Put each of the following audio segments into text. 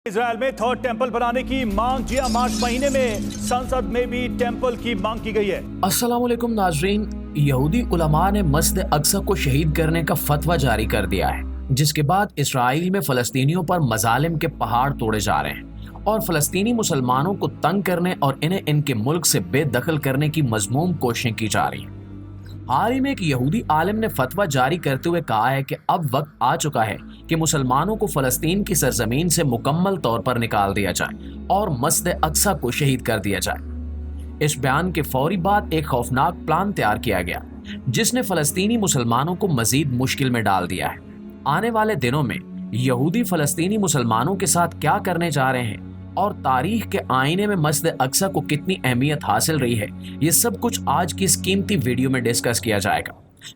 Israel में third temple बनाने की मांग किया। मार्च महीने में संसद में भी टेंपल की मांग की गई है। अस्सलाम वालेकुम नाजरीन, यहूदी उलमा ने मस्जिद अक्सा को शहीद करने का फतवा जारी कर दिया है, जिसके बाद इसराइल में फलस्तीनियों पर मजालिम के पहाड़ तोड़े जा रहे हैं और फलस्तीनी मुसलमानों को तंग करने और इन्हें इनके मुल्क से बेदखल करने की मजमूम कोशिशें की जा रही हैं। हाल ही में एक यहूदी आलिम ने फतवा जारी करते हुए कहा है कि अब वक्त आ चुका है कि मुसलमानों को फलस्तीन की सरजमीन से मुकम्मल तौर पर निकाल दिया जाए और मस्जिद अक्सा को शहीद कर दिया जाए। इस बयान के फौरी बाद एक खौफनाक प्लान तैयार किया गया, जिसने फलस्तीनी मुसलमानों को मजीद मुश्किल में डाल दिया है। आने वाले दिनों में यहूदी फलस्तीनी मुसलमानों के साथ क्या करने जा रहे हैं और तारीख के आईने में मस्जिद अक्सा को कितनी अहमियत हासिल रही है, ये सब कुछ आज की इस कीमती वीडियो में डिस्कस किया जाएगा।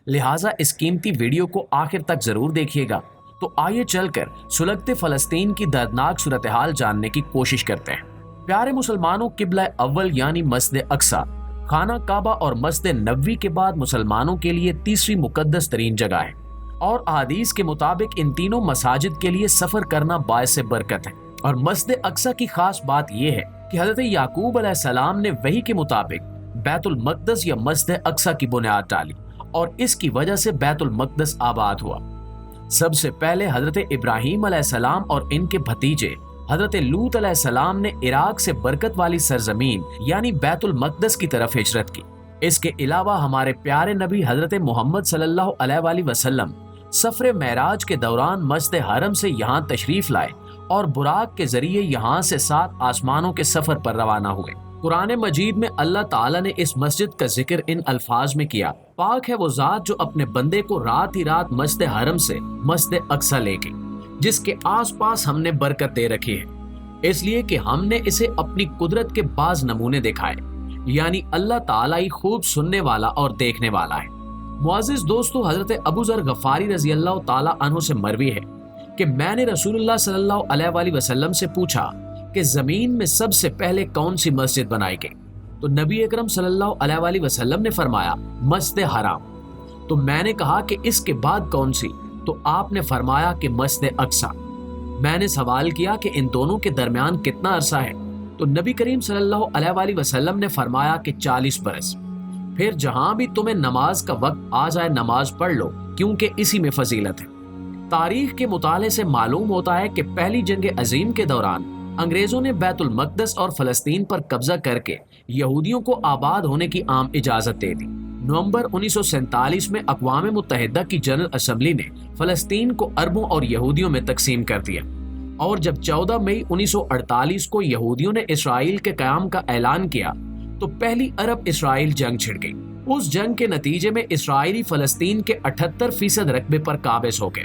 लिहाजा इस कीमती वीडियो को आखिर तक जरूर देखिएगा। तो आइए चलकर सुलगते फलस्तीन की दर्दनाक सूरत हाल जानने की कोशिश करते हैं। प्यारे मुसलमानों, किबला अव्वल यानी मस्जिद अक्सा खाना काबा और मस्जिद नबवी के बाद मुसलमानों के लिए तीसरी मुकद्दस तरीन जगह है और हदीस के मुताबिक इन तीनों मसाजिद के लिए सफर करना बायस बरकत है। और मस्जिद अक्सा की खास बात यह है कि हजरत याकूब अलैहिस्सलाम ने वही के मुताबिक बैतुल मक़दस या मस्जिद अक्सा की बुनियाद डाली और इसकी वजह से बैतुल मक़दस आबाद हुआ। सबसे पहले हजरत इब्राहीम अलैहिस्सलाम और इनके भतीजे हजरत लूत अलैहिस्सलाम ने इराक से बरकत वाली सरजमीन यानी बैतुल मक़दस की तरफ हिजरत की। इसके अलावा हमारे प्यारे नबी हजरत मोहम्मद सल्लल्लाहु अलैहि वसल्लम सफर मेराज के दौरान मस्जिद हरम से यहाँ तशरीफ लाए और बुराक के जरिए यहाँ से 7 आसमानों के सफर पर रवाना हुए। कुरान मजीद में अल्लाह ताला ने इस मस्जिद का जिक्र इन अल्फाज में किया, पाक है वो जात जो अपने बंदे को रात ही रात मस्जिद हरम से मस्जिद अक्सा ले गई, जिसके आसपास हमने बरकत दे रखी है, इसलिए कि हमने इसे अपनी कुदरत के बाज नमूने दिखाए। यानी अल्लाह ताला ही खूब सुनने वाला और देखने वाला है। मुअज़्ज़िज़ दोस्तों, हजरत अबू ज़र गफ़ारी रज़ी अल्लाह ताला अन्हु से मरवी है कि मैंने रसूलुल्लाह सल्लल्लाहु अलैहि वसल्लम से पूछा कि जमीन में सबसे पहले कौन सी मस्जिद बनाई गई, तो नबी अकरम सल्लल्लाहु अलैहि वसल्लम ने फरमाया मस्जिद हराम। तो मैंने कहा कि इसके बाद कौन सी, तो आपने फरमाया कि मस्जिद अक्सा। मैंने सवाल किया कि इन दोनों के दरमियान कितना अरसा है, तो नबी करीम सल्लल्लाहु अलैहि वसल्लम ने फरमाया कि 40 बरस। फिर जहां भी तुम्हें नमाज का वक्त आ जाए नमाज पढ़ लो, क्योंकि इसी में फजीलत है। तारीख के मुताले से मालूम होता है कि पहली जंग अजीम के दौरान अंग्रेजों ने बैतुल मक़दस और फलस्तीन पर कब्जा करके यहूदियों को आबाद होने की आम इजाजत दे दी। नवंबर 1947 में अक़वाम मुत्तहिदा की जनरल असम्बली ने फलस्तीन को अरबों और यहूदियों में तकसीम कर दिया और जब 14 मई 1948 को यहूदियों ने इसराइल के क़याम का ऐलान किया तो पहली अरब इसराइल जंग छिड़ गई। उस जंग के नतीजे में इसराइली फलस्तीन के 78% रकबे पर काबिज हो गए,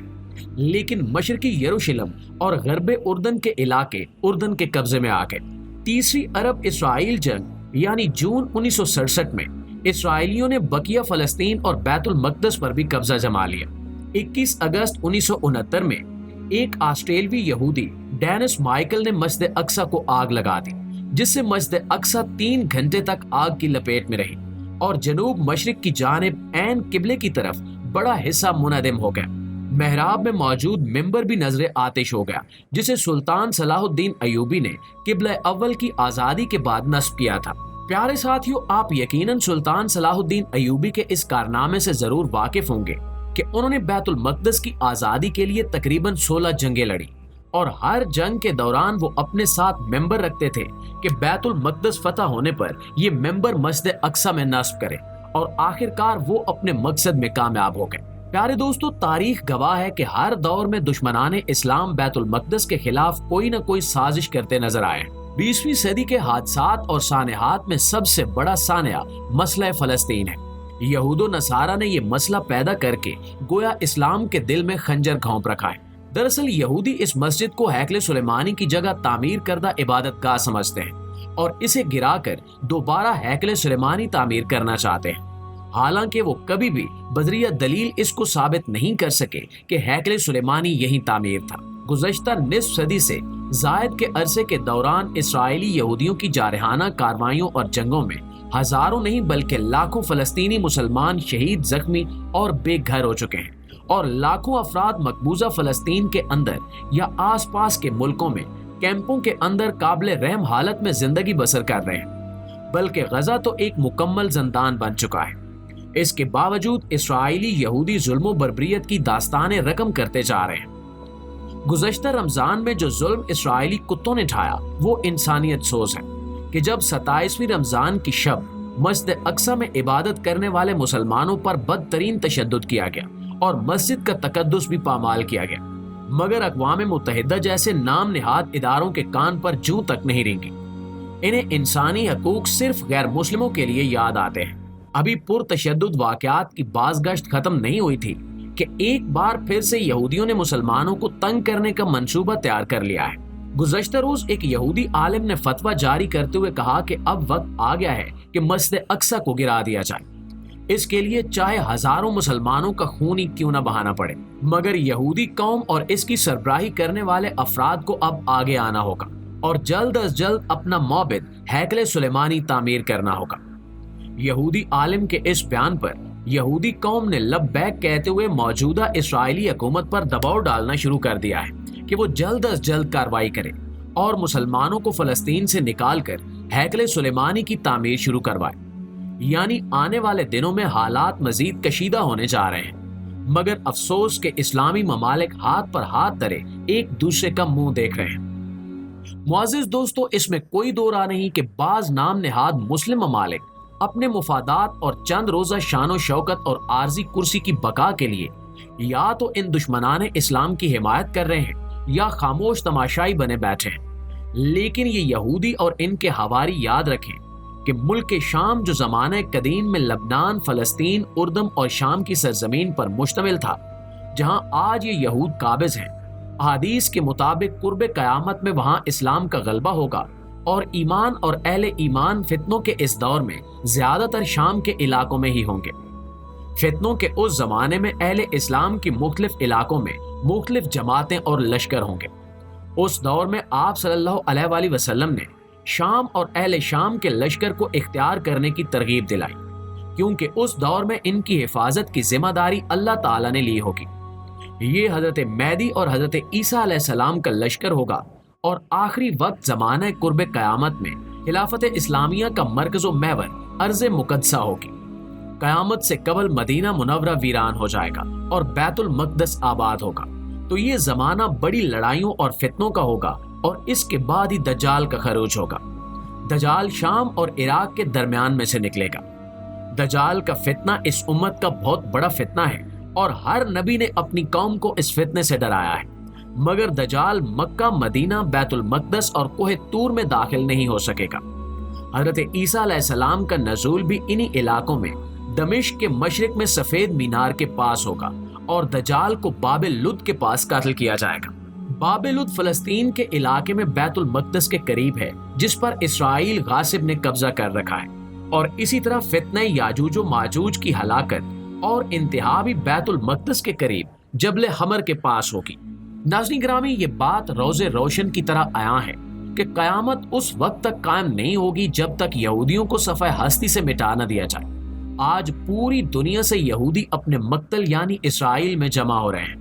लेकिन मशरकी यरूशलेम और गरबे उर्दन के इलाके उर्दन के कब्जे में आ गए। तीसरी अरब इसराइल जंग यानी जून 1967 में इसराइलियों ने बकिया फलस्तीन और बैतुल मक़दस पर भी कब्जा जमा लिया। 21 अगस्त 1969 में एक ऑस्ट्रेलवी यहूदी डेनिस माइकल ने मस्जिद अक्सा को आग लगा दी, जिससे मस्जिद अक्सा 3 घंटे तक आग की लपेट में रही और जनूब मशरिक की जानिब ऐन किबले की तरफ बड़ा हिस्सा मुनहदम हो गया। मेहराब में मौजूद मिंबर भी नजरे आतिश हो गया, जिसे सुल्तान सलाहुद्दीन अयूबी ने किबला अव्वल की आजादी के बाद नस्ब किया था। प्यारे साथियों, आप यकीनन सुल्तान सलाहुद्दीन अयूबी के इस कारनामे से जरूर वाकिफ होंगे कि उन्होंने बैतुल मक़दस की आजादी के लिए तकरीबन 16 जंगें लड़ी और हर जंग के दौरान वो अपने साथ मेंबर रखते थे कि बैतुल मक़दस फतह होने पर ये मेंबर मस्जिद अक्सा में नस्ब करे और आखिरकार वो अपने मकसद में कामयाब हो गए। प्यारे दोस्तों, तारीख गवाह है कि हर दौर में दुश्मनान इस्लाम बैतुल मक़दस के खिलाफ कोई न कोई साजिश करते नजर आए। 20वीं सदी के हादसात और सानेहात में सबसे बड़ा सानिया मसला फलस्तीन है। यहूदो नसारा ने ये मसला पैदा करके गोया इस्लाम के दिल में खंजर घोंप रखा है। दरअसल यहूदी इस मस्जिद को हैकले सुलेमानी की जगह तामीर करदा इबादत गाह समझते हैं और इसे गिराकर दोबारा हैकले सुलेमानी तामीर करना चाहते हैं। हालांकि वो कभी भी बजरिया दलील इसको साबित नहीं कर सके कि हैकले सुलेमानी यही तामीर था। गुज़श्ता निस्फ सदी से जायद के अरसे के दौरान इसराइली यहूदियों की जारहाना कार्रवाइयों और जंगों में हजारों नहीं बल्कि लाखों फलस्तीनी मुसलमान शहीद, जख्मी और बेघर हो चुके हैं और लाखों अफराद मकबूजा फलस्तीन के अंदर या आसपास के मुल्कों में कैंपों के अंदर काबिल रहम हालत में जिंदगी बसर कर रहे हैं, बल्कि गजा तो एक मुकम्मल जिंदान बन चुका है। इसके बावजूद इसराइली यहूदी जुल्म बर्बरियत की दास्तानें रकम करते जा रहे हैं। गुज़श्ता रमजान में जो जुल्म इसराइली कुत्तों ने ढाया वो इंसानियत सोज है कि जब 27वीं रमजान की शब मस्जिद अक्सा में इबादत करने वाले मुसलमानों पर बदतरीन तशद्दुद किया गया और मस्जिद का तकद्दुस भी पामाल किया गया, मगर अक़वाम मुत्तहिदा जैसे नाम निहाद इदारों के कान पर जूं तक नहीं रेंगी। इन्हें इंसानी हकूक सिर्फ गैर मुस्लिमों के लिए याद आते हैं। अभी पुरतशद्दुद वाक़यात की बाज़गश्त खत्म नहीं हुई थी कि एक बार फिर से यहूदियों ने मुसलमानों को तंग करने का मंसूबा तैयार कर लिया है। गुज़श्ता रोज एक यहूदी आलिम ने फतवा जारी करते हुए कहा कि अब वक्त आ गया है कि मस्जिद अक्सा को गिरा दिया जाए। इसके लिए चाहे हजारों मुसलमानों का खून ही क्यों न बहाना पड़े, मगर यहूदी कौम और इसकी सरबराही करने वाले अफराद को अब आगे आना होगा और जल्द अज जल्द अपना मौबिद हैकले सुलेमानी तामीर करना होगा। यहूदी आलिम के इस बयान पर यहूदी कौम ने लब्बैक कहते हुए मौजूदा इसराइली हुकूमत पर दबाव डालना शुरू कर दिया है कि वो जल्द अज जल्द कार्रवाई करे और मुसलमानों को फलस्तीन से निकालकर हैकले सुलेमानी की तामीर शुरू करवाए। यानी आने वाले दिनों में हालात मजीद कशीदा होने जा रहे हैं, मगर अफसोस के इस्लामी ममालिक हाथ पर हाथ धरे एक दूसरे का मुंह देख रहे हैं। मुअज़्ज़िज़ दोस्तों, इसमें कोई दो राह नहीं कि बाज नाम निहाद मुस्लिम ममालिक अपने मुफादात और चंद रोजा शानो शौकत और आर्जी कुर्सी की बका के लिए या तो इन दुश्मनाने इस्लाम की हिमायत कर रहे हैं या खामोश तमाशाई बने बैठे हैं। लेकिन ये यहूदी और इनके हवारी याद रखें कि मुल्क शाम जो ज़माने कदीम में लबनान, फलस्तीन, उर्दम और शाम की सरजमीन पर मुश्तमिल था, जहां आज ये यहूद काबिज हैं, अहादीस के मुताबिक कुर्ब क़यामत में वहां इस्लाम का गलबा होगा और ईमान और अहले ईमान फितनों के इस दौर में ज्यादातर शाम के इलाकों में ही होंगे। फितनों के उस जमाने में अहले इस्लाम की मुख्तलिफ इलाकों में मुख्तलिफ जमातें और लश्कर होंगे। उस दौर में आप सल्लल्लाहु अलैहि वसल्लम ने शाम और अहले शाम के लश्कर को इख्तियार करने की तरगीब दिलाई, क्योंकि उस दौर में इनकी हिफाजत की जिम्मेदारी अल्लाह ताला ने ली होगी। ये हजरत मेहदी और हजरत ईसा अलैहिस्सलाम का लश्कर होगा और आखिरी वक्त ज़माना कुर्ब क़यामत में खिलाफत इस्लामिया का मरकज़ो महवर अर्ज़ मुक़द्दसा होगी। क़यामत से कबल मदीना मुनव्वरा वीरान हो जाएगा और बैतुल मक़दस आबाद होगा। तो ये ज़माना बड़ी लड़ाइयों और फितनों का होगा और इसके बाद ही दज्जाल का खरूज होगा। दज्जाल शाम और इराक के दरमियान में से निकलेगा। दज्जाल का फितना इस उम्मत का बहुत बड़ा फितना है और हर नबी ने अपनी कौम को इस फितने से डराया है, मगर दज्जाल मक्का, मदीना, बैतुल मक़दस और कोहे तूर में दाखिल नहीं हो सकेगा। हज़रत ईसा अलैहिस्सलाम का नज़ूल भी इन्हीं इलाकों में दमिश्क के मशरिक में सफेद मीनार के पास होगा और दज्जाल को बाबिल लुद के पास कातिल किया जाएगा। बाबिल लुद फलस्तीन के इलाके में बैतुल मक़दस के करीब है, जिस पर इसराइल गासिब ने कब्जा कर रखा है, और इसी तरह फितने याजूज व माजूज की हलाकत और इंतहा भी बैतुल मक़दस के करीब जबल हमर के पास होगी। नाज़रीन गिरामी, ये बात रोज़े रोशन की तरह आया है कि क़यामत उस वक्त तक कायम नहीं होगी जब तक यहूदियों को सफ़े हस्ती से मिटा न दिया जाए। आज पूरी दुनिया से यहूदी अपने मक्तल यानी इसराइल में जमा हो रहे हैं।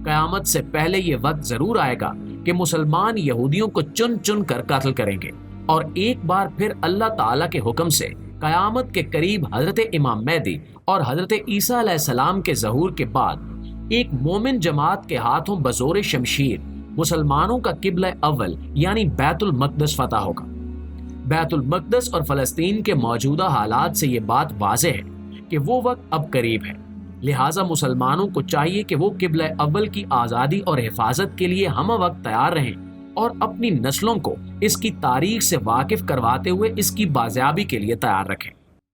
क़यामत से पहले ये वक्त जरूर आएगा कि मुसलमान यहूदियों को चुन चुन कर कत्ल करेंगे और एक बार फिर अल्लाह ताला के हुक्म से क़यामत के करीब हजरत इमाम मेहदी और हजरत ईसा अलैहिस्सलाम के ज़हूर के बाद एक मोमिन जमात के हाथों बज़ोर शमशीर मुसलमानों का किबला अव्वल यानी बैतुल मक़दस फतह होगा। बैतुल मक़दस और फ़लस्तीन के मौजूदा हालात से ये बात वाज़ेह है कि वो वक्त अब करीब है। लिहाजा मुसलमानों को चाहिए कि वो किबला अव्वल की आज़ादी और हिफाजत के लिए हम वक्त तैयार रहें और अपनी नस्लों को इसकी तारीख से वाकिफ करवाते हुए इसकी बाज़ियाबी के लिए तैयार रखें।